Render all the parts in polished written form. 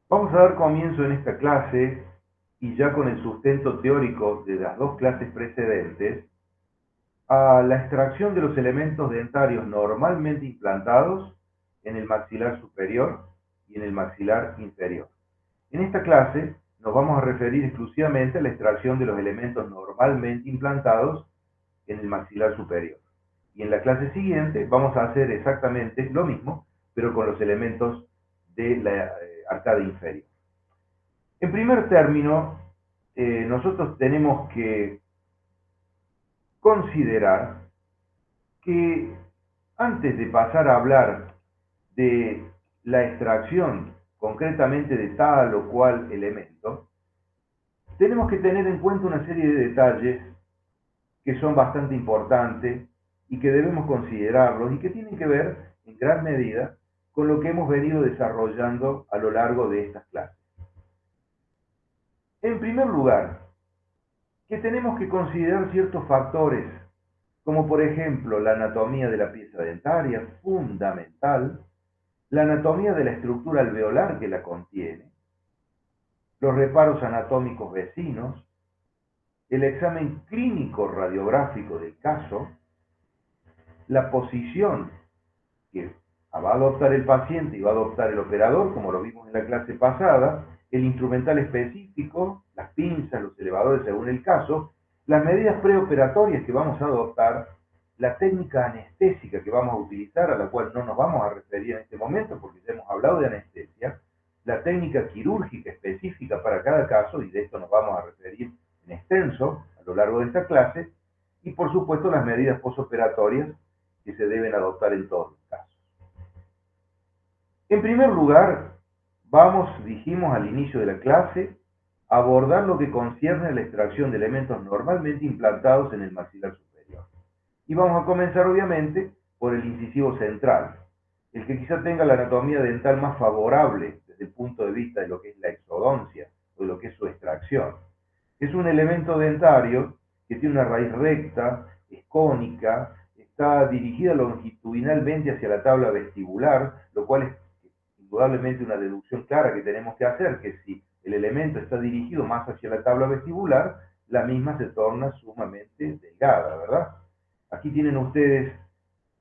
Vamos a dar comienzo en esta clase y ya con el sustento teórico de las dos clases precedentes a la extracción de los elementos dentarios normalmente implantados en el maxilar superior y en el maxilar inferior. En esta clase nos vamos a referir exclusivamente a la extracción de los elementos normalmente implantados en el maxilar superior. Y en la clase siguiente vamos a hacer exactamente lo mismo, pero con los elementos de la arcada inferior. En primer término, nosotros tenemos que considerar que antes de pasar a hablar de la extracción concretamente de tal o cual elemento, tenemos que tener en cuenta una serie de detalles que son bastante importantes y que debemos considerarlos y que tienen que ver en gran medida con lo que hemos venido desarrollando a lo largo de estas clases. En primer lugar, que tenemos que considerar ciertos factores, como por ejemplo la anatomía de la pieza dentaria, fundamental, la anatomía de la estructura alveolar que la contiene, los reparos anatómicos vecinos, el examen clínico radiográfico del caso, la posición que va a adoptar el paciente y va a adoptar el operador, como lo vimos en la clase pasada, el instrumental específico, las pinzas, los elevadores según el caso, las medidas preoperatorias que vamos a adoptar, la técnica anestésica que vamos a utilizar, a la cual no nos vamos a referir en este momento porque ya hemos hablado de anestesia, la técnica quirúrgica específica para cada caso, y de esto nos vamos a referir en extenso a lo largo de esta clase, y por supuesto las medidas posoperatorias que se deben adoptar en todos los casos. En primer lugar, dijimos al inicio de la clase, a abordar lo que concierne a la extracción de elementos normalmente implantados en el maxilar superior. Y vamos a comenzar obviamente por el incisivo central, el que quizá tenga la anatomía dental más favorable desde el punto de vista de lo que es la exodoncia o de lo que es su extracción. Es un elemento dentario que tiene una raíz recta, es cónica, está dirigida longitudinalmente hacia la tabla vestibular, lo cual es indudablemente una deducción clara que tenemos que hacer, que si el elemento está dirigido más hacia la tabla vestibular, la misma se torna sumamente delgada, ¿verdad? Aquí tienen ustedes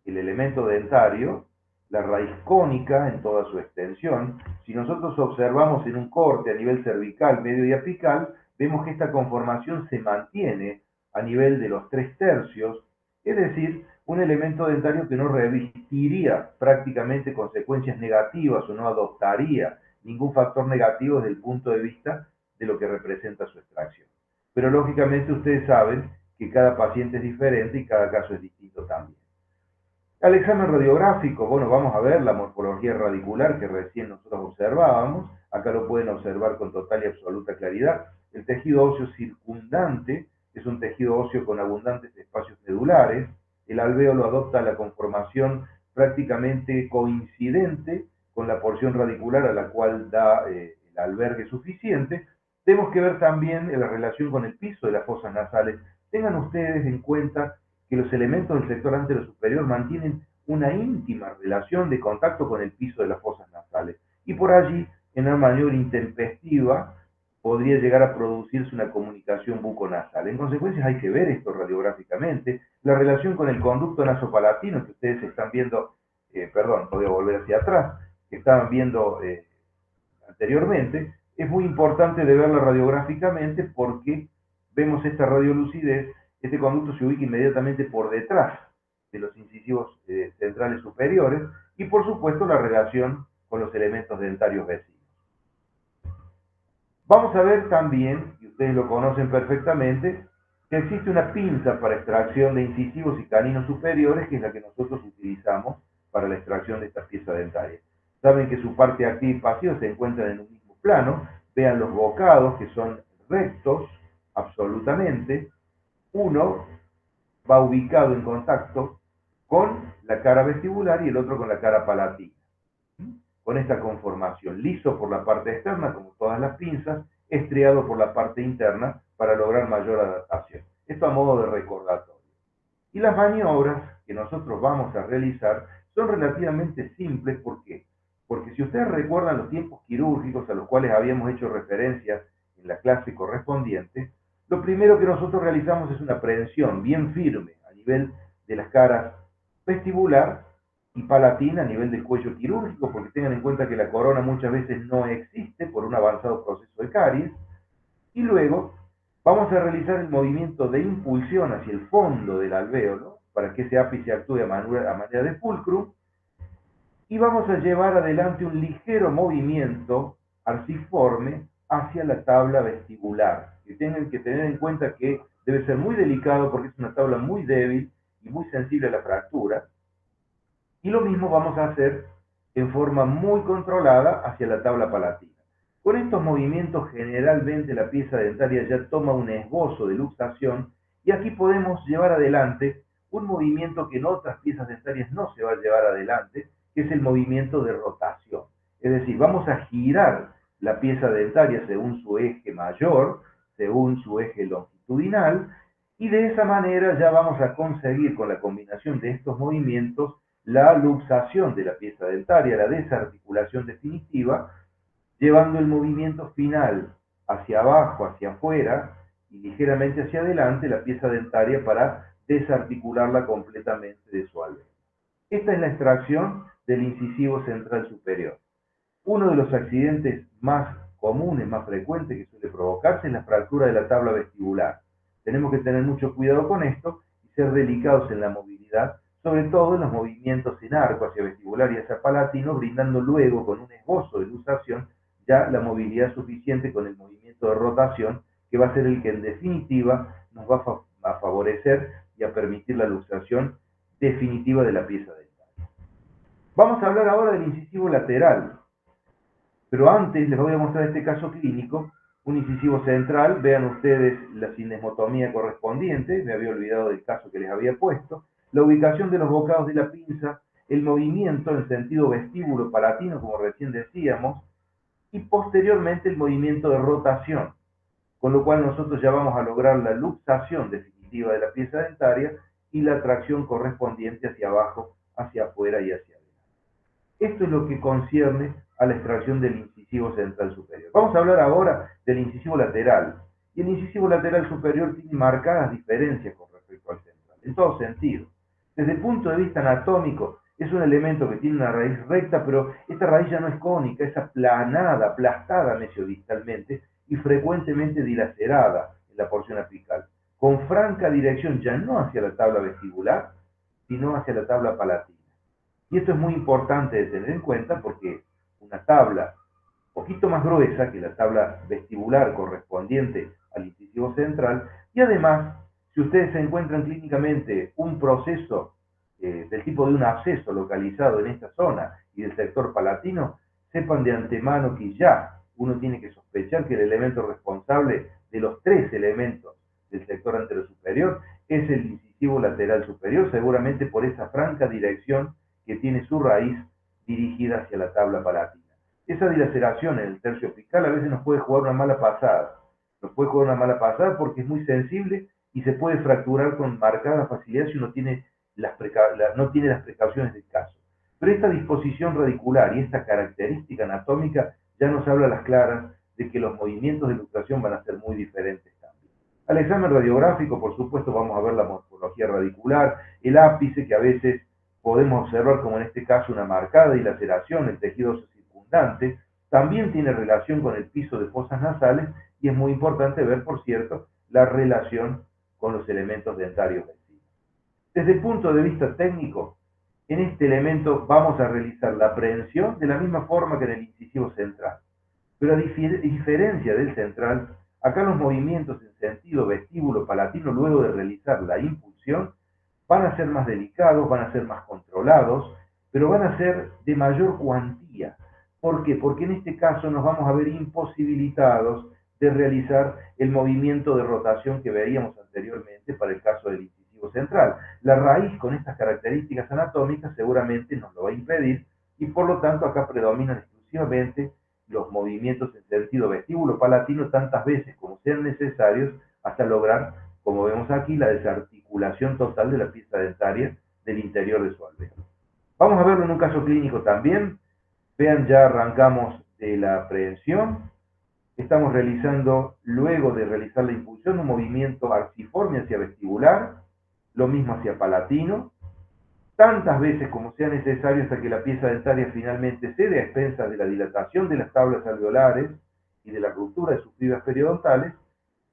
el elemento dentario, la raíz cónica en toda su extensión. Si nosotros observamos en un corte a nivel cervical, medio y apical, vemos que esta conformación se mantiene a nivel de los 3/3, es decir, un elemento dentario que no revestiría prácticamente consecuencias negativas o no adoptaría ningún factor negativo desde el punto de vista de lo que representa su extracción. Pero lógicamente ustedes saben que cada paciente es diferente y cada caso es distinto también. Al examen radiográfico, bueno, vamos a ver la morfología radicular que recién nosotros observábamos. Acá lo pueden observar con total y absoluta claridad. El tejido óseo circundante es un tejido óseo con abundantes espacios medulares. El alvéolo adopta la conformación prácticamente coincidente con la porción radicular a la cual da el albergue suficiente. Tenemos que ver también la relación con el piso de las fosas nasales. Tengan ustedes en cuenta que los elementos del sector antero superior mantienen una íntima relación de contacto con el piso de las fosas nasales. Y por allí, en una maniobra intempestiva, podría llegar a producirse una comunicación buconasal. En consecuencia, hay que ver esto radiográficamente. La relación con el conducto nasopalatino que ustedes están viendo, voy a volver hacia atrás, que estaban viendo anteriormente, es muy importante de verla radiográficamente porque vemos esta radiolucidez. Este conducto se ubica inmediatamente por detrás de los incisivos centrales superiores y por supuesto la relación con los elementos dentarios vecinos. Vamos a ver también, y ustedes lo conocen perfectamente, que existe una pinza para extracción de incisivos y caninos superiores, que es la que nosotros utilizamos para la extracción de esta pieza dentaria. Saben que su parte activa y pasiva se encuentran en un mismo plano. Vean los bocados que son rectos, absolutamente. Uno va ubicado en contacto con la cara vestibular y el otro con la cara palatina. Con esta conformación, liso por la parte externa, como todas las pinzas, estriado por la parte interna para lograr mayor adaptación. Esto a modo de recordatorio. Y las maniobras que nosotros vamos a realizar son relativamente simples. ¿Por qué? porque si ustedes recuerdan los tiempos quirúrgicos a los cuales habíamos hecho referencia en la clase correspondiente, lo primero que nosotros realizamos es una prehensión bien firme a nivel de las caras vestibular y palatina a nivel del cuello quirúrgico, porque tengan en cuenta que la corona muchas veces no existe por un avanzado proceso de caries, y luego vamos a realizar el movimiento de impulsión hacia el fondo del alvéolo, para que ese ápice actúe a manera de fulcrum, y vamos a llevar adelante un ligero movimiento arciforme hacia la tabla vestibular, que tengan que tener en cuenta que debe ser muy delicado porque es una tabla muy débil y muy sensible a la fractura, y lo mismo vamos a hacer en forma muy controlada hacia la tabla palatina. Con estos movimientos generalmente la pieza dentaria ya toma un esbozo de luxación y aquí podemos llevar adelante un movimiento que en otras piezas dentarias no se va a llevar adelante, que es el movimiento de rotación. Es decir, vamos a girar la pieza dentaria según su eje mayor, según su eje longitudinal, y de esa manera ya vamos a conseguir con la combinación de estos movimientos la luxación de la pieza dentaria, la desarticulación definitiva, llevando el movimiento final hacia abajo, hacia afuera y ligeramente hacia adelante la pieza dentaria para desarticularla completamente de su alvéolo. Esta es la extracción del incisivo central superior. Uno de los accidentes más comunes, más frecuentes que suele provocarse es la fractura de la tabla vestibular. Tenemos que tener mucho cuidado con esto y ser delicados en la movilidad, sobre todo en los movimientos en arco hacia vestibular y hacia palatino, brindando luego con un esbozo de luxación ya la movilidad suficiente con el movimiento de rotación, que va a ser el que en definitiva nos va a favorecer y a permitir la luxación definitiva de la pieza dental. Vamos a hablar ahora del incisivo lateral, pero antes les voy a mostrar este caso clínico, un incisivo central. Vean ustedes la cinesmotomía correspondiente, me había olvidado del caso que les había puesto, la ubicación de los bocados de la pinza, el movimiento en sentido vestíbulo palatino, como recién decíamos, y posteriormente el movimiento de rotación, con lo cual nosotros ya vamos a lograr la luxación definitiva de la pieza dentaria y la tracción correspondiente hacia abajo, hacia afuera y hacia adelante. Esto es lo que concierne a la extracción del incisivo central superior. Vamos a hablar ahora del incisivo lateral. Y el incisivo lateral superior tiene marcadas diferencias con respecto al central, en todo sentido. Desde el punto de vista anatómico, es un elemento que tiene una raíz recta, pero esta raíz ya no es cónica, es aplanada, aplastada mesiodistalmente y frecuentemente dilacerada en la porción apical, con franca dirección ya no hacia la tabla vestibular, sino hacia la tabla palatina. Y esto es muy importante de tener en cuenta porque una tabla un poquito más gruesa que la tabla vestibular correspondiente al incisivo central, y además, si ustedes se encuentran clínicamente un proceso del tipo de un absceso localizado en esta zona y del sector palatino, sepan de antemano que ya uno tiene que sospechar que el elemento responsable de los tres elementos del sector anterosuperior es el incisivo lateral superior, seguramente por esa franca dirección que tiene su raíz dirigida hacia la tabla palatina. Esa dilaceración en el tercio apical a veces nos puede jugar una mala pasada. Nos puede jugar una mala pasada porque es muy sensible y se puede fracturar con marcada facilidad si uno no tiene las precauciones del caso. Pero esta disposición radicular y esta característica anatómica ya nos habla a las claras de que los movimientos de luxación van a ser muy diferentes también. Al examen radiográfico, por supuesto, vamos a ver la morfología radicular, el ápice, que a veces podemos observar, como en este caso, una marcada dilaceración en el tejido circundante. También tiene relación con el piso de fosas nasales y es muy importante ver, por cierto, la relación con los elementos dentarios vecinos. Desde el punto de vista técnico, en este elemento vamos a realizar la prehensión de la misma forma que en el incisivo central. Pero a diferencia del central, acá los movimientos en sentido vestíbulo palatino luego de realizar la impulsión van a ser más delicados, van a ser más controlados, pero van a ser de mayor cuantía. ¿Por qué? Porque en este caso nos vamos a ver imposibilitados de realizar el movimiento de rotación que veíamos anteriormente para el caso del incisivo central. La raíz con estas características anatómicas seguramente nos lo va a impedir y por lo tanto acá predominan exclusivamente los movimientos en sentido vestíbulo palatino tantas veces como sean necesarios hasta lograr, como vemos aquí, la desarticulación total de la pieza dentaria del interior de su alvéolo. Vamos a verlo en un caso clínico también. Vean, ya arrancamos de la aprehensión. Estamos realizando, luego de realizar la impulsión, un movimiento arciforme hacia vestibular, lo mismo hacia palatino, tantas veces como sea necesario hasta que la pieza dentaria finalmente cede a expensas de la dilatación de las tablas alveolares y de la ruptura de sus fibras periodontales,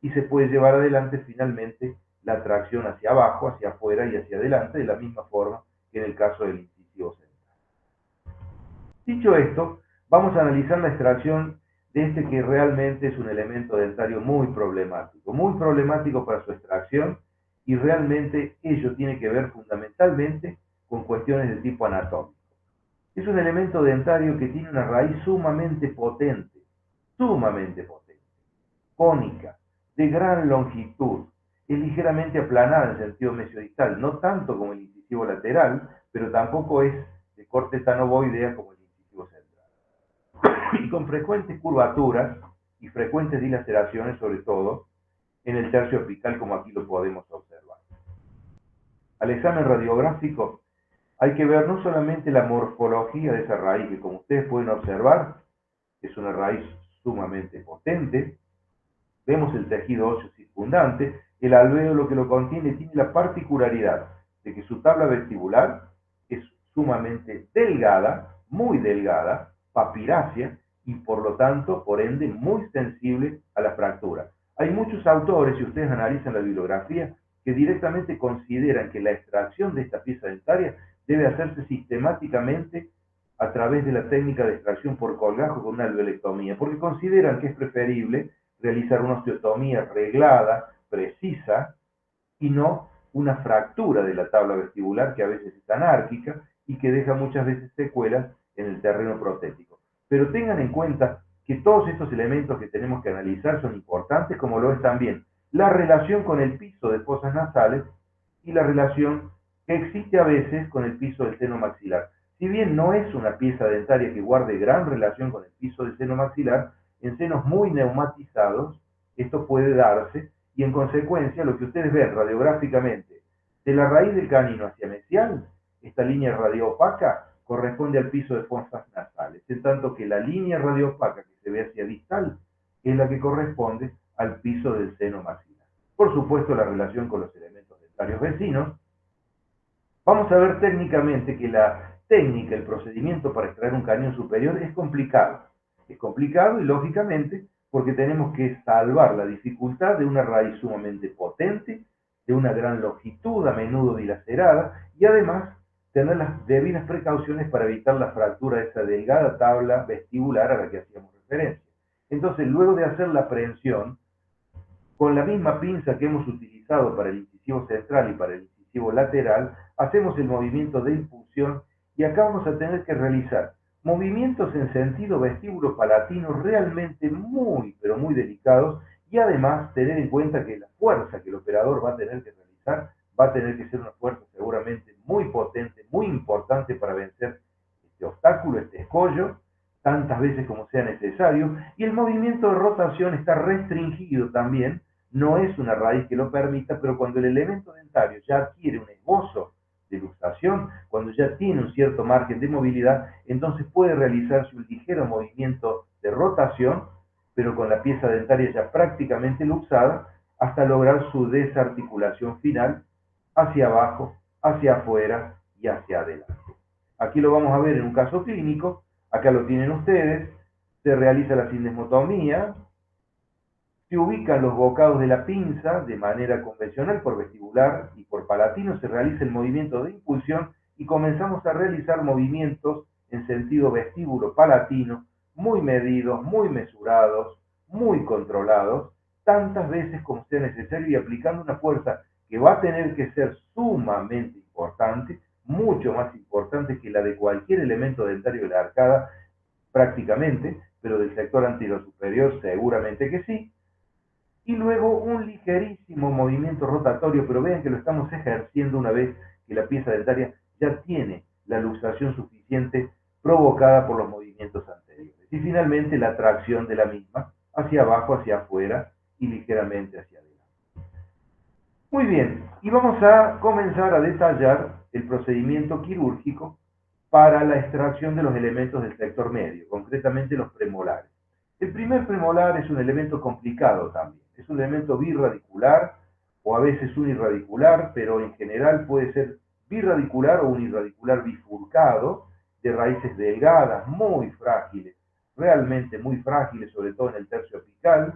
y se puede llevar adelante finalmente la tracción hacia abajo, hacia afuera y hacia adelante, de la misma forma que en el caso del incisivo central. Dicho esto, vamos a analizar la extracción de este, que realmente es un elemento dentario muy problemático para su extracción, y realmente ello tiene que ver fundamentalmente con cuestiones de tipo anatómico. Es un elemento dentario que tiene una raíz sumamente potente, cónica, de gran longitud, es ligeramente aplanada en sentido mesiodistal, no tanto como el incisivo lateral, pero tampoco es de corte tan ovoidea como el incisivo central, y con frecuentes curvaturas y frecuentes dilaceraciones, sobre todo en el tercio apical, como aquí lo podemos observar. Al examen radiográfico hay que ver no solamente la morfología de esa raíz, que como ustedes pueden observar, es una raíz sumamente potente. Vemos el tejido óseo circundante, el alvéolo que lo contiene tiene la particularidad de que su tabla vestibular es sumamente delgada, muy delgada, papirácea, y por lo tanto, por ende, muy sensible a la fractura. Hay muchos autores, si ustedes analizan la bibliografía, que directamente consideran que la extracción de esta pieza dentaria debe hacerse sistemáticamente a través de la técnica de extracción por colgajo con una alveolectomía, porque consideran que es preferible realizar una osteotomía reglada, precisa, y no una fractura de la tabla vestibular, que a veces es anárquica y que deja muchas veces secuelas en el terreno protético. Pero tengan en cuenta que todos estos elementos que tenemos que analizar son importantes, como lo es también la relación con el piso de fosas nasales y la relación que existe a veces con el piso del seno maxilar. Si bien no es una pieza dentaria que guarde gran relación con el piso del seno maxilar, en senos muy neumatizados esto puede darse, y en consecuencia lo que ustedes ven radiográficamente de la raíz del canino hacia mesial, esta línea radioopaca corresponde al piso de fosas nasales, en tanto que la línea radioopaca que se ve hacia distal es la que corresponde al piso del seno maxilar. Por supuesto, la relación con los elementos dentarios vecinos. Vamos a ver técnicamente que la técnica, el procedimiento para extraer un cañón superior es complicado. Es complicado y lógicamente porque tenemos que salvar la dificultad de una raíz sumamente potente, de una gran longitud, a menudo dilacerada, y además tener las debidas precauciones para evitar la fractura de esa delgada tabla vestibular a la que hacíamos referencia. Entonces, luego de hacer la aprehensión, con la misma pinza que hemos utilizado para el incisivo central y para el incisivo lateral, hacemos el movimiento de impulsión, y acá vamos a tener que realizar movimientos en sentido vestíbulo-palatino realmente muy, pero muy delicados, y además tener en cuenta que la fuerza que el operador va a tener que realizar va a tener que ser una fuerza seguramente muy potente, muy importante para vencer este obstáculo, este escollo, tantas veces como sea necesario, y el movimiento de rotación está restringido también, no es una raíz que lo permita, pero cuando el elemento dentario ya adquiere un esbozo de luxación, cuando ya tiene un cierto margen de movilidad, entonces puede realizarse un ligero movimiento de rotación, pero con la pieza dentaria ya prácticamente luxada, hasta lograr su desarticulación final hacia abajo, hacia afuera y hacia adelante. Aquí lo vamos a ver en un caso clínico, acá lo tienen ustedes, se realiza la sindesmotomía, se ubican los bocados de la pinza de manera convencional por vestibular y por palatino, se realiza el movimiento de impulsión y comenzamos a realizar movimientos en sentido vestíbulo-palatino, muy medidos, muy mesurados, muy controlados, tantas veces como sea necesario, y aplicando una fuerza que va a tener que ser sumamente importante, mucho más importante que la de cualquier elemento dentario de la arcada, prácticamente, pero del sector anterior superior seguramente que sí, y luego un ligerísimo movimiento rotatorio, pero vean que lo estamos ejerciendo una vez que la pieza dentaria ya tiene la luxación suficiente provocada por los movimientos anteriores. Y finalmente la tracción de la misma hacia abajo, hacia afuera y ligeramente hacia adelante. Muy bien, y vamos a comenzar a detallar el procedimiento quirúrgico para la extracción de los elementos del sector medio, concretamente los premolares. El primer premolar es un elemento complicado también, es un elemento birradicular o a veces unirradicular, pero en general puede ser birradicular o unirradicular bifurcado, de raíces delgadas, muy frágiles, realmente muy frágiles, sobre todo en el tercio apical,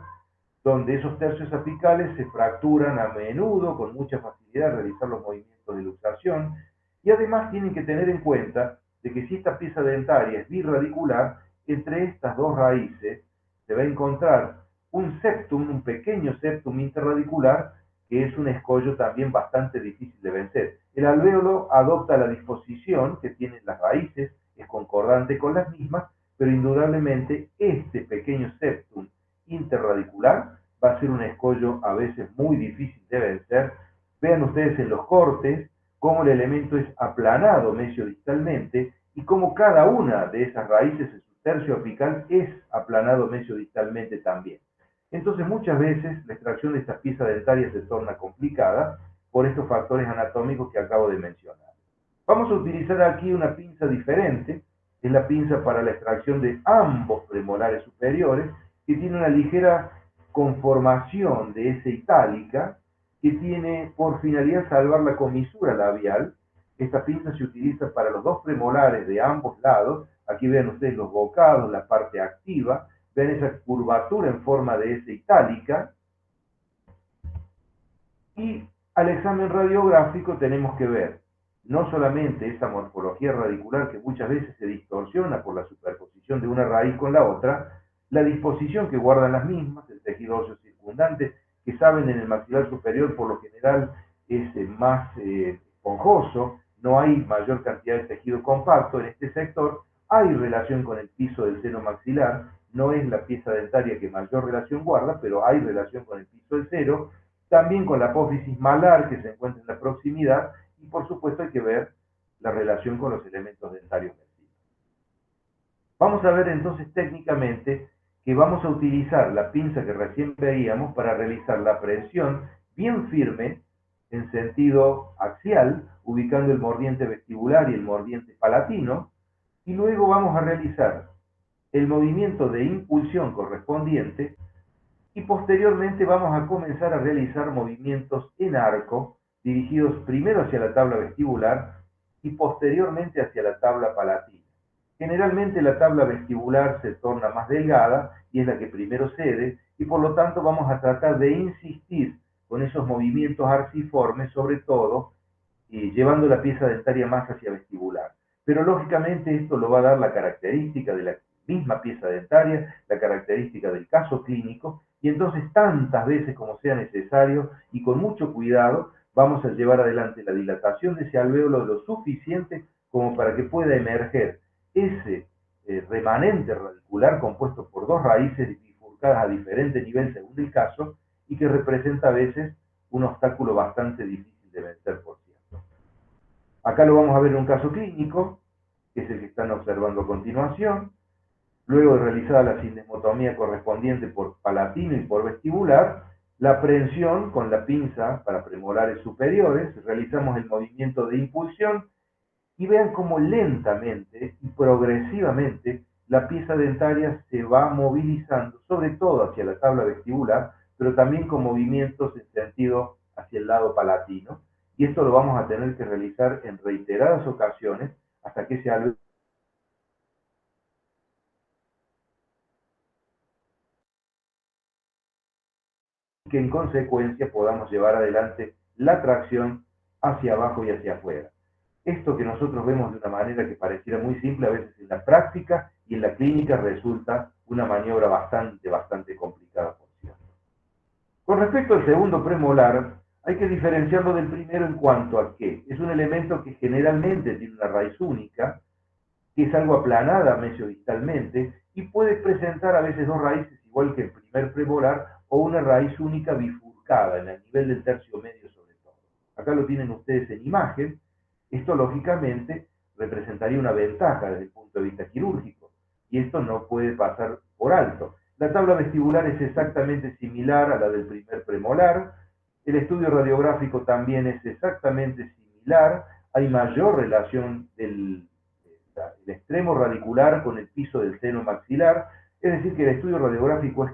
donde esos tercios apicales se fracturan a menudo con mucha facilidad al realizar los movimientos de luxación, y además tienen que tener en cuenta de que si esta pieza dentaria es birradicular, entre estas dos raíces se va a encontrar un septum, un pequeño septum interradicular, que es un escollo también bastante difícil de vencer. El alvéolo adopta la disposición que tienen las raíces, es concordante con las mismas, pero indudablemente este pequeño septum interradicular va a ser un escollo a veces muy difícil de vencer. Vean ustedes en los cortes cómo el elemento es aplanado mesiodistalmente y cómo cada una de esas raíces en su tercio apical es aplanado mesiodistalmente también. Entonces muchas veces la extracción de estas piezas dentarias se torna complicada por estos factores anatómicos que acabo de mencionar. Vamos a utilizar aquí una pinza diferente, es la pinza para la extracción de ambos premolares superiores, que tiene una ligera conformación de S itálica, que tiene por finalidad salvar la comisura labial. Esta pinza se utiliza para los dos premolares de ambos lados. Aquí ven ustedes los bocados, la parte activa, ven esa curvatura en forma de S itálica. Y al examen radiográfico tenemos que ver no solamente esa morfología radicular que muchas veces se distorsiona por la superposición de una raíz con la otra, la disposición que guardan las mismas, el tejido óseo circundante, que saben en el maxilar superior por lo general es más esponjoso, no hay mayor cantidad de tejido compacto en este sector, hay relación con el piso del seno maxilar, no es la pieza dentaria que mayor relación guarda, pero hay relación con el piso del seno, también con la apófisis malar que se encuentra en la proximidad, y por supuesto hay que ver la relación con los elementos dentarios vencidos. Vamos a ver entonces técnicamente que vamos a utilizar la pinza que recién veíamos para realizar la presión bien firme en sentido axial, ubicando el mordiente vestibular y el mordiente palatino, y luego vamos a realizar el movimiento de impulsión correspondiente y posteriormente vamos a comenzar a realizar movimientos en arco dirigidos primero hacia la tabla vestibular y posteriormente hacia la tabla palatina. Generalmente la tabla vestibular se torna más delgada y es la que primero cede y por lo tanto vamos a tratar de insistir con esos movimientos arciformes, sobre todo llevando la pieza dentaria más hacia vestibular. Pero lógicamente esto lo va a dar la característica de la misma pieza dentaria, la característica del caso clínico, y entonces tantas veces como sea necesario y con mucho cuidado vamos a llevar adelante la dilatación de ese alvéolo lo suficiente como para que pueda emerger ese remanente radicular compuesto por dos raíces bifurcadas a diferente nivel según el caso y que representa a veces un obstáculo bastante difícil de vencer, por cierto. Acá lo vamos a ver en un caso clínico, que es el que están observando a continuación. Luego de realizada la sindesmotomía correspondiente por palatino y por vestibular, la aprehensión con la pinza para premolares superiores, realizamos el movimiento de impulsión y vean cómo lentamente y progresivamente la pieza dentaria se va movilizando, sobre todo hacia la tabla vestibular, pero también con movimientos en sentido hacia el lado palatino. Y esto lo vamos a tener que realizar en reiteradas ocasiones hasta que ese alvéolo que en consecuencia podamos llevar adelante la tracción hacia abajo y hacia afuera. Esto que nosotros vemos de una manera que pareciera muy simple, a veces en la práctica y en la clínica resulta una maniobra bastante complicada, por cierto. Con respecto al segundo premolar, hay que diferenciarlo del primero en cuanto a que es un elemento que generalmente tiene una raíz única, que es algo aplanada mesiodistalmente y puede presentar a veces dos raíces igual que el primer premolar o una raíz única bifurcada en el nivel del tercio medio sobre todo. Acá lo tienen ustedes en imagen. Esto lógicamente representaría una ventaja desde el punto de vista quirúrgico y esto no puede pasar por alto. La tabla vestibular es exactamente similar a la del primer premolar. El estudio radiográfico también es exactamente similar. Hay mayor relación del el extremo radicular con el piso del seno maxilar, es decir, que el estudio radiográfico es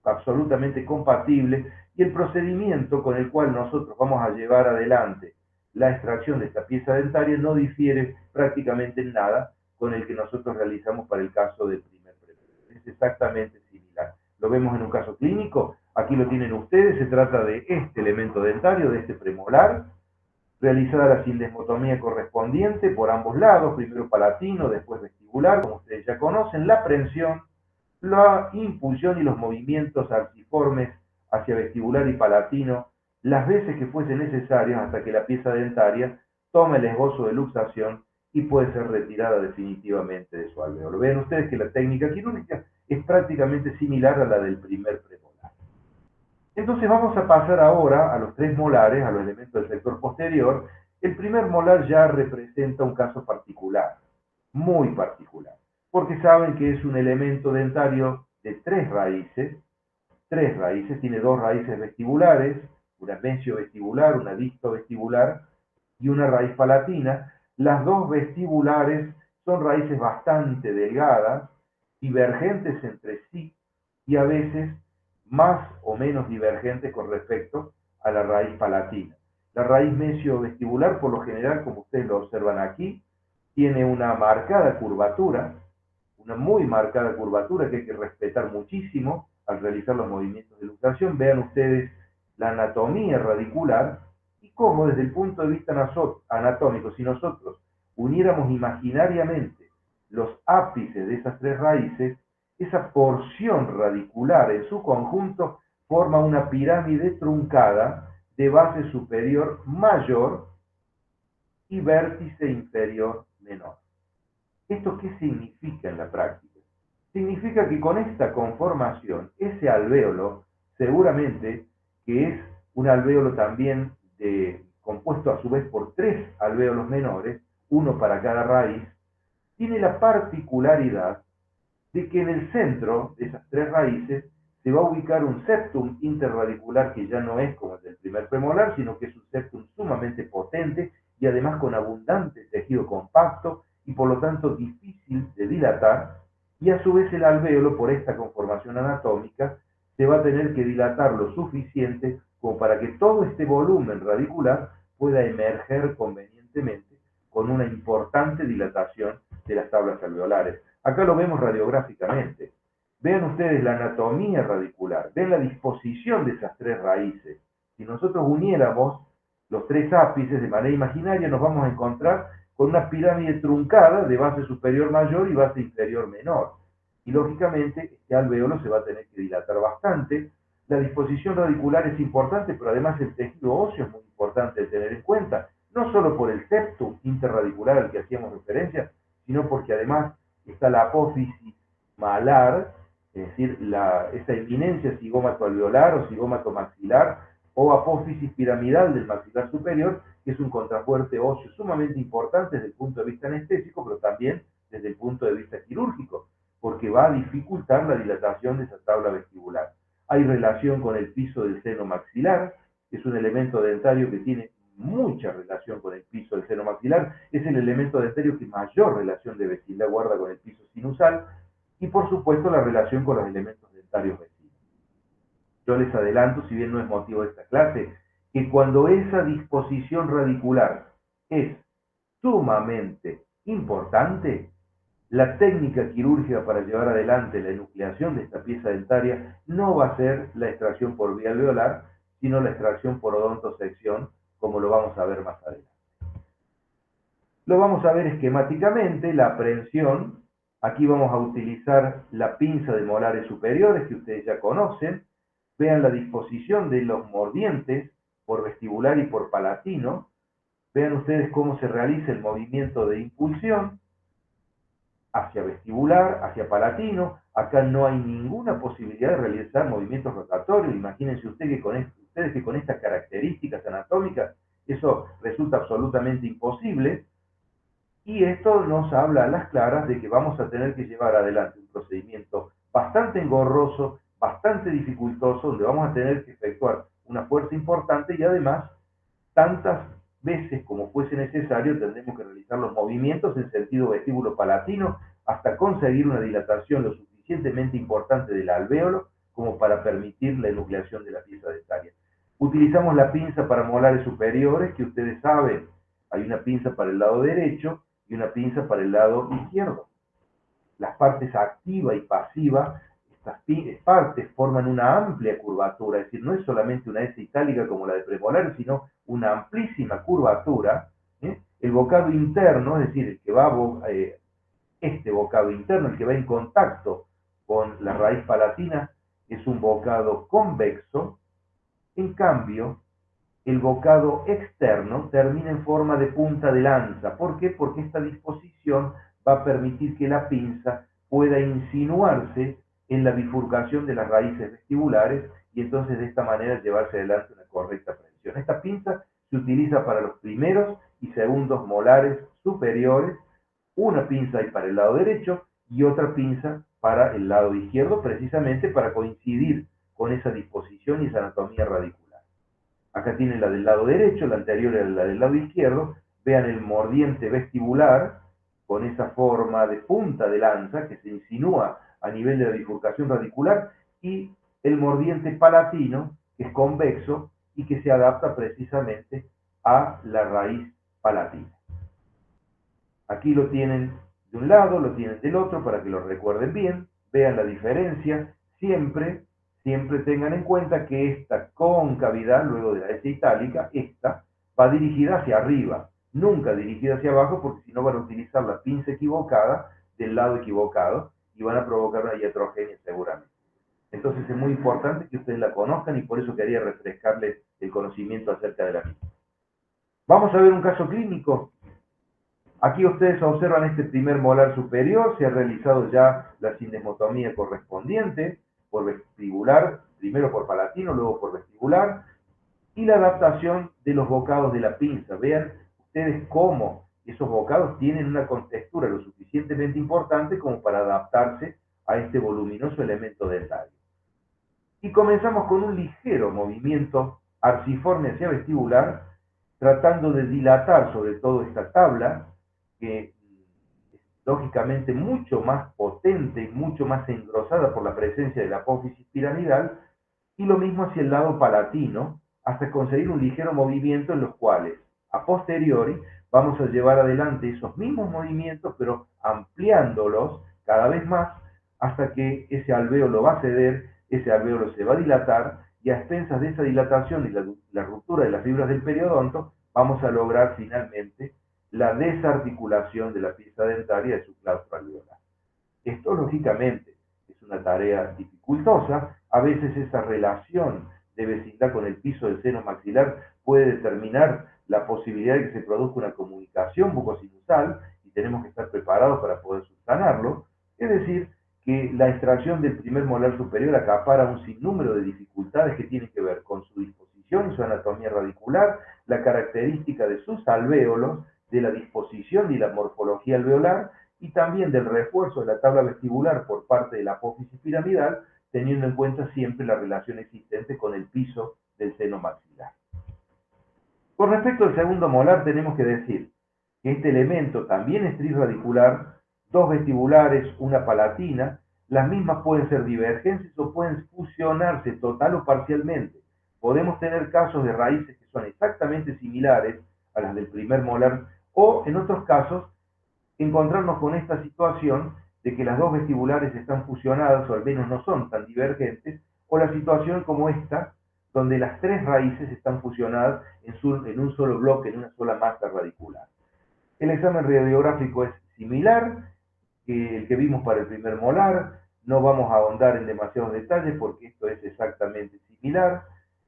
absolutamente compatible y el procedimiento con el cual nosotros vamos a llevar adelante la extracción de esta pieza dentaria no difiere prácticamente en nada con el que nosotros realizamos para el caso del primer premolar. Es exactamente similar. Lo vemos en un caso clínico, aquí lo tienen ustedes, se trata de este elemento dentario, de este premolar, realizada la sindesmotomía correspondiente por ambos lados, primero palatino, después vestibular, como ustedes ya conocen, la prensión, la impulsión y los movimientos arciformes hacia vestibular y palatino las veces que fuese necesario hasta que la pieza dentaria tome el esbozo de luxación y puede ser retirada definitivamente de su alveolo. Vean ustedes que la técnica quirúrgica es prácticamente similar a la del primer premolar. Entonces vamos a pasar ahora a los tres molares, a los elementos del sector posterior. El primer molar ya representa un caso particular, muy particular, porque saben que es un elemento dentario de tres raíces, tiene dos raíces vestibulares, una mesiovestibular, una distovestibular y una raíz palatina. Las dos vestibulares son raíces bastante delgadas, divergentes entre sí y a veces más o menos divergentes con respecto a la raíz palatina. La raíz mesiovestibular, por lo general, como ustedes lo observan aquí, tiene una marcada curvatura, una muy marcada curvatura que hay que respetar muchísimo al realizar los movimientos de luxación. Vean ustedes la anatomía radicular y cómo desde el punto de vista anatómico, si nosotros uniéramos imaginariamente los ápices de esas tres raíces, esa porción radicular en su conjunto forma una pirámide truncada de base superior mayor y vértice inferior menor. ¿Esto qué significa en la práctica? Significa que con esta conformación, ese alvéolo, seguramente que es un alvéolo también compuesto a su vez por tres alvéolos menores, uno para cada raíz, tiene la particularidad de que en el centro de esas tres raíces se va a ubicar un septum interradicular que ya no es como el del primer premolar, sino que es un septum sumamente potente y además con abundante tejido compacto y por lo tanto difícil de dilatar, y a su vez el alvéolo, por esta conformación anatómica, se va a tener que dilatar lo suficiente como para que todo este volumen radicular pueda emerger convenientemente con una importante dilatación de las tablas alveolares. Acá lo vemos radiográficamente. Vean ustedes la anatomía radicular, ven la disposición de esas tres raíces. Si nosotros uniéramos los tres ápices de manera imaginaria, nos vamos a encontrar con una pirámide truncada de base superior mayor y base inferior menor. Y lógicamente este alvéolo se va a tener que dilatar bastante. La disposición radicular es importante, pero además el tejido óseo es muy importante de tener en cuenta, no solo por el septum interradicular al que hacíamos referencia, sino porque además está la apófisis malar, es decir, esa eminencia cigomato-alveolar o cigomato-maxilar, o apófisis piramidal del maxilar superior, que es un contrafuerte óseo sumamente importante desde el punto de vista anestésico, pero también desde el punto de vista quirúrgico, porque va a dificultar la dilatación de esa tabla vestibular. Hay relación con el piso del seno maxilar, que es un elemento dentario que tiene mucha relación con el piso del seno maxilar, es el elemento dentario que mayor relación de vecindad guarda con el piso sinusal, y por supuesto la relación con los elementos dentarios vecinos. Yo les adelanto, si bien no es motivo de esta clase, que cuando esa disposición radicular es sumamente importante, la técnica quirúrgica para llevar adelante la enucleación de esta pieza dentaria no va a ser la extracción por vía alveolar, sino la extracción por odontosección, como lo vamos a ver más adelante. Lo vamos a ver esquemáticamente, la aprehensión. Aquí vamos a utilizar la pinza de molares superiores que ustedes ya conocen. Vean la disposición de los mordientes por vestibular y por palatino. Vean ustedes cómo se realiza el movimiento de impulsión hacia vestibular, hacia palatino. Acá no hay ninguna posibilidad de realizar movimientos rotatorios. Imagínense ustedes que con estas características anatómicas eso resulta absolutamente imposible. Y esto nos habla a las claras de que vamos a tener que llevar adelante un procedimiento bastante engorroso, bastante dificultoso, donde vamos a tener que efectuar una fuerza importante y además tantas veces, como fuese necesario, tendremos que realizar los movimientos en sentido vestíbulo-palatino hasta conseguir una dilatación lo suficientemente importante del alvéolo como para permitir la enucleación de la pieza dentaria. Utilizamos la pinza para molares superiores, que ustedes saben, hay una pinza para el lado derecho y una pinza para el lado izquierdo. Las partes activa y pasiva, estas partes forman una amplia curvatura, es decir, no es solamente una S itálica como la de premolares, sino una amplísima curvatura. El bocado interno, es decir, el que va este bocado interno, el que va en contacto con la raíz palatina, es un bocado convexo. En cambio, el bocado externo termina en forma de punta de lanza. ¿Por qué? Porque esta disposición va a permitir que la pinza pueda insinuarse en la bifurcación de las raíces vestibulares y entonces de esta manera llevarse adelante una correcta prensión. Esta pinza se utiliza para los primeros y segundos molares superiores. Una pinza hay para el lado derecho y otra pinza para el lado izquierdo, precisamente para coincidir con esa disposición y esa anatomía radicular. Acá tienen la del lado derecho, la anterior a la del lado izquierdo. Vean el mordiente vestibular con esa forma de punta de lanza que se insinúa a nivel de la bifurcación radicular, y el mordiente palatino, que es convexo y que se adapta precisamente a la raíz palatina. Aquí lo tienen de un lado, lo tienen del otro para que lo recuerden bien. Vean la diferencia. Siempre tengan en cuenta que esta concavidad, luego de la S itálica, esta va dirigida hacia arriba, nunca dirigida hacia abajo, porque si no van a utilizar la pinza equivocada del lado equivocado y van a provocar una iatrogenia seguramente. Entonces es muy importante que ustedes la conozcan y por eso quería refrescarles el conocimiento acerca de la misma. Vamos a ver un caso clínico. Aquí ustedes observan este primer molar superior, se ha realizado ya la sindesmotomía correspondiente por vestibular, primero por palatino, luego por vestibular, y la adaptación de los bocados de la pinza. Vean ustedes cómo esos bocados tienen una contextura lo suficientemente importante como para adaptarse a este voluminoso elemento dentario. Y comenzamos con un ligero movimiento arciforme hacia vestibular, tratando de dilatar sobre todo esta tabla, que es lógicamente mucho más potente y mucho más engrosada por la presencia de la apófisis piramidal, y lo mismo hacia el lado palatino, hasta conseguir un ligero movimiento en los cuales, a posteriori, vamos a llevar adelante esos mismos movimientos, pero ampliándolos cada vez más, hasta que ese alvéolo va a ceder, ese alvéolo se va a dilatar, y a expensas de esa dilatación y la ruptura de las fibras del periodonto, vamos a lograr finalmente la desarticulación de la pieza dentaria de su claustro alveolar. Esto, lógicamente, es una tarea dificultosa. A veces esa relación de vecindad con el piso del seno maxilar puede determinar la posibilidad de que se produzca una comunicación bucosinusal y tenemos que estar preparados para poder subsanarlo. Es decir, que la extracción del primer molar superior acapara un sinnúmero de dificultades que tienen que ver con su disposición y su anatomía radicular, la característica de sus alvéolos, de la disposición y la morfología alveolar, y también del refuerzo de la tabla vestibular por parte de la apófisis piramidal, teniendo en cuenta siempre la relación existente con el piso del seno maxilar. Con respecto al segundo molar, tenemos que decir que este elemento también es triradicular, dos vestibulares, una palatina. Las mismas pueden ser divergentes o pueden fusionarse total o parcialmente. Podemos tener casos de raíces que son exactamente similares a las del primer molar, o en otros casos encontrarnos con esta situación de que las dos vestibulares están fusionadas o al menos no son tan divergentes, o la situación como esta, donde las tres raíces están fusionadas en un solo bloque, en una sola masa radicular. El examen radiográfico es similar que el que vimos para el primer molar. No vamos a ahondar en demasiados detalles porque esto es exactamente similar.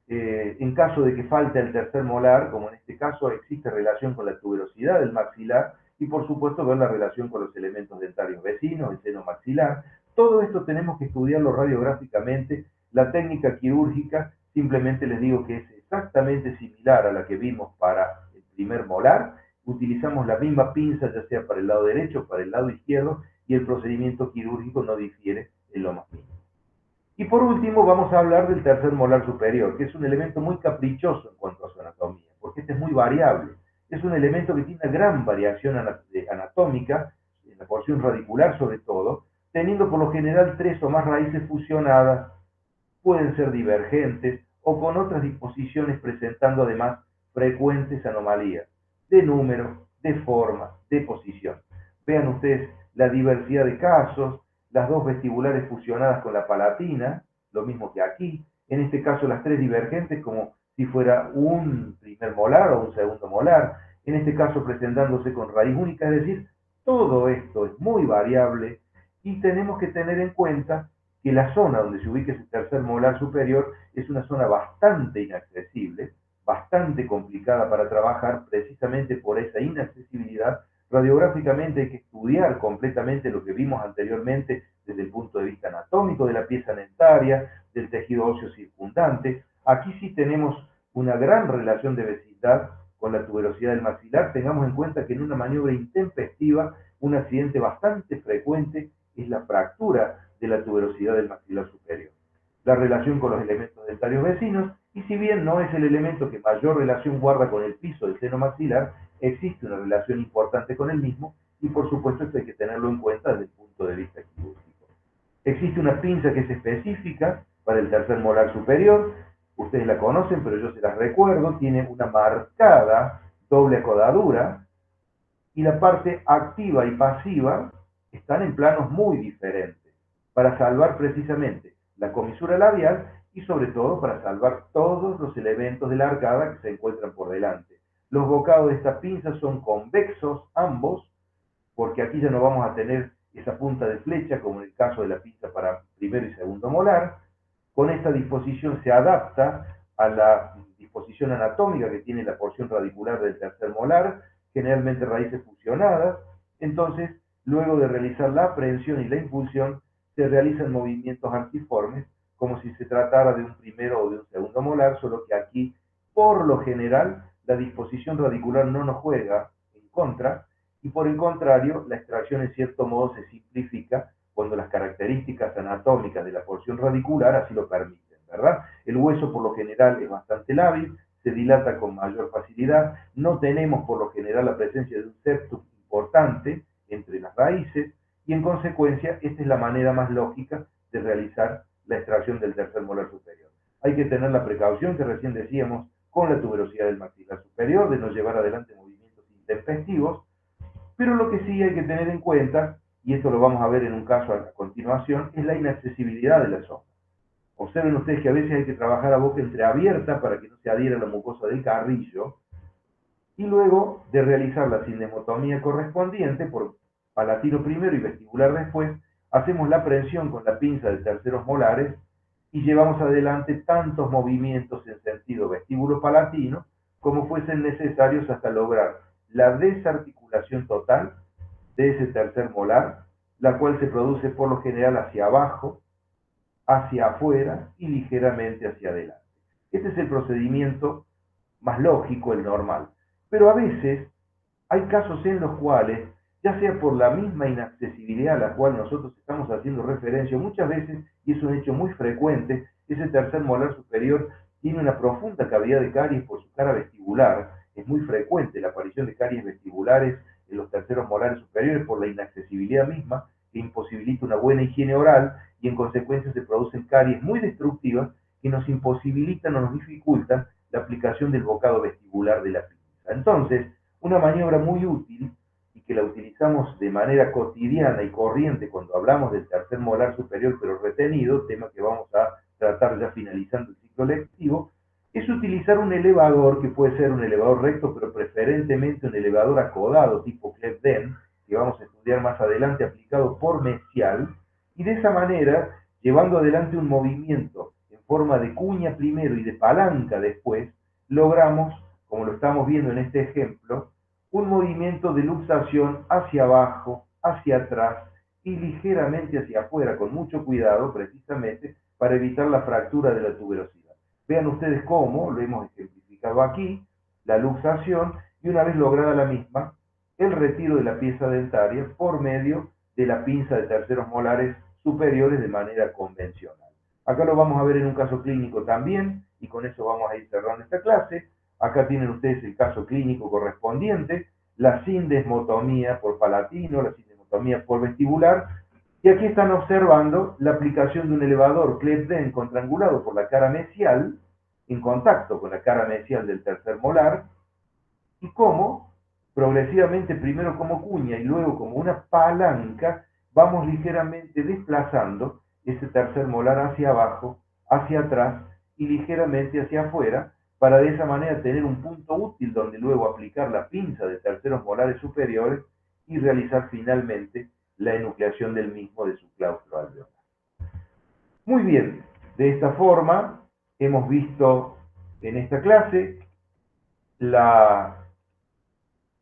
En caso de que falte el tercer molar, como en este caso, existe relación con la tuberosidad del maxilar y por supuesto ver la relación con los elementos dentarios vecinos, el seno maxilar. Todo esto tenemos que estudiarlo radiográficamente. La técnica quirúrgica, simplemente les digo que es exactamente similar a la que vimos para el primer molar. Utilizamos la misma pinza, ya sea para el lado derecho o para el lado izquierdo, y el procedimiento quirúrgico no difiere en lo más mínimo. Y por último vamos a hablar del tercer molar superior, que es un elemento muy caprichoso en cuanto a su anatomía, porque este es muy variable. es un elemento que tiene una gran variación anatómica, en la porción radicular sobre todo, teniendo por lo general 3 o más raíces fusionadas, pueden ser divergentes o con otras disposiciones presentando además frecuentes anomalías de número, de forma, de posición. Vean ustedes la diversidad de casos, las 2 vestibulares fusionadas con la palatina, lo mismo que aquí, en este caso las 3 divergentes como si fuera un primer molar o un segundo molar, en este caso presentándose con raíz única, es decir, todo esto es muy variable y tenemos que tener en cuenta que la zona donde se ubica ese tercer molar superior es una zona bastante inaccesible, bastante complicada para trabajar precisamente por esa inaccesibilidad. Radiográficamente hay que estudiar completamente lo que vimos anteriormente desde el punto de vista anatómico de la pieza dentaria, del tejido óseo circundante. Aquí sí tenemos una gran relación de vecindad con la tuberosidad del maxilar. Tengamos en cuenta que en una maniobra intempestiva, un accidente bastante frecuente es la fractura de la tuberosidad del maxilar superior. La relación con los elementos dentarios vecinos, y si bien no es el elemento que mayor relación guarda con el piso del seno maxilar, existe una relación importante con el mismo, y por supuesto esto hay que tenerlo en cuenta desde el punto de vista quirúrgico. Existe una pinza que es específica para el tercer molar superior, ustedes la conocen, pero yo se las recuerdo, tiene una marcada doble acodadura, y la parte activa y pasiva están en planos muy diferentes, para salvar precisamente la comisura labial y sobre todo para salvar todos los elementos de la arcada que se encuentran por delante. Los bocados de esta pinza son convexos ambos, porque aquí ya no vamos a tener esa punta de flecha como en el caso de la pinza para primero y segundo molar. Con esta disposición se adapta a la disposición anatómica que tiene la porción radicular del tercer molar, generalmente raíces fusionadas. Entonces, luego de realizar la aprehensión y la impulsión, se realizan movimientos arciformes, como si se tratara de un primero o de un segundo molar, solo que aquí, por lo general, la disposición radicular no nos juega en contra, y por el contrario, la extracción en cierto modo se simplifica cuando las características anatómicas de la porción radicular así lo permiten, ¿verdad? El hueso por lo general es bastante lábil, se dilata con mayor facilidad, no tenemos por lo general la presencia de un septum importante entre las raíces y en consecuencia esta es la manera más lógica de realizar la extracción del tercer molar superior. Hay que tener la precaución que recién decíamos con la tuberosidad del maxilar superior, de no llevar adelante movimientos intempestivos, pero lo que sí hay que tener en cuenta, y esto lo vamos a ver en un caso a continuación, es la inaccesibilidad de la zona. Observen ustedes que a veces hay que trabajar a boca entreabierta para que no se adhiera la mucosa del carrillo, y luego de realizar la cinemotomía correspondiente, por palatino primero y vestibular después, hacemos la aprehensión con la pinza de terceros molares y llevamos adelante tantos movimientos en sentido vestíbulo-palatino como fuesen necesarios hasta lograr la desarticulación total de ese tercer molar, la cual se produce por lo general hacia abajo, hacia afuera y ligeramente hacia adelante. Este es el procedimiento más lógico, el normal. Pero a veces hay casos en los cuales, ya sea por la misma inaccesibilidad a la cual nosotros estamos haciendo referencia, muchas veces, y es un hecho muy frecuente, ese tercer molar superior tiene una profunda cavidad de caries por su cara vestibular. Es muy frecuente la aparición de caries vestibulares en los terceros molares superiores por la inaccesibilidad misma, que imposibilita una buena higiene oral y en consecuencia se producen caries muy destructivas que nos imposibilitan o nos dificultan la aplicación del bocado vestibular de la pinza. Entonces, una maniobra muy útil y que la utilizamos de manera cotidiana y corriente cuando hablamos del tercer molar superior pero retenido, tema que vamos a tratar ya finalizando el ciclo lectivo, es utilizar un elevador que puede ser un elevador recto pero preferentemente un elevador acodado tipo Klebden, que vamos a estudiar más adelante, aplicado por mesial, y de esa manera, llevando adelante un movimiento en forma de cuña primero y de palanca después, logramos, como lo estamos viendo en este ejemplo, un movimiento de luxación hacia abajo, hacia atrás y ligeramente hacia afuera, con mucho cuidado precisamente para evitar la fractura de la tuberosidad. Vean ustedes cómo, lo hemos ejemplificado aquí, la luxación y una vez lograda la misma, el retiro de la pieza dentaria por medio de la pinza de terceros molares superiores de manera convencional. Acá lo vamos a ver en un caso clínico también, y con eso vamos a ir cerrando esta clase. Acá tienen ustedes el caso clínico correspondiente, la sindesmotomía por palatino, la sindesmotomía por vestibular, y aquí están observando la aplicación de un elevador Klebs-Dehn contrangulado por la cara mesial, en contacto con la cara mesial del tercer molar, y cómo progresivamente, primero como cuña y luego como una palanca, vamos ligeramente desplazando ese tercer molar hacia abajo, hacia atrás y ligeramente hacia afuera, para de esa manera tener un punto útil donde luego aplicar la pinza de terceros molares superiores y realizar finalmente la enucleación del mismo de su claustro alveolar. Muy bien, de esta forma hemos visto en esta clase la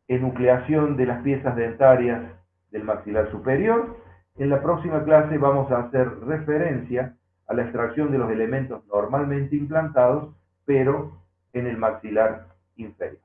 enucleación de las piezas dentarias del maxilar superior. En la próxima clase vamos a hacer referencia a la extracción de los elementos normalmente implantados, pero en el maxilar inferior.